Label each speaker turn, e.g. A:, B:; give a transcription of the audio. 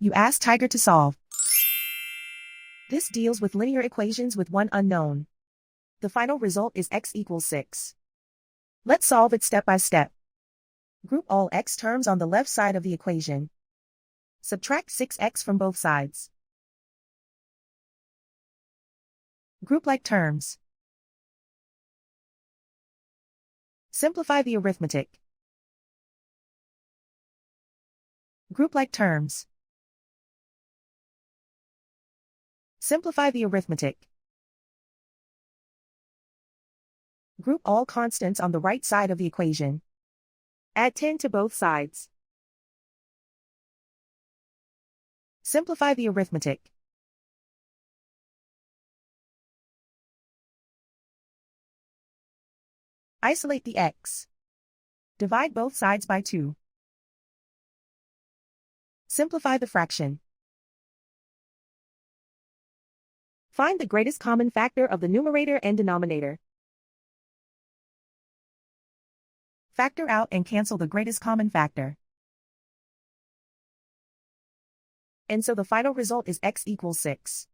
A: You ask Tiger to solve. This deals with linear equations with one unknown. The final result is x equals 6. Let's solve it step by step. Group all x terms on the left side of the equation. Subtract 6x from both sides. Group like terms. Simplify the arithmetic. Group like terms. Simplify the arithmetic. Group all constants on the right side of the equation. Add 10 to both sides. Simplify the arithmetic. Isolate the x. Divide both sides by 2. Simplify the fraction. Find the greatest common factor of the numerator and denominator. Factor out and cancel the greatest common factor. And so the final result is x equals 6.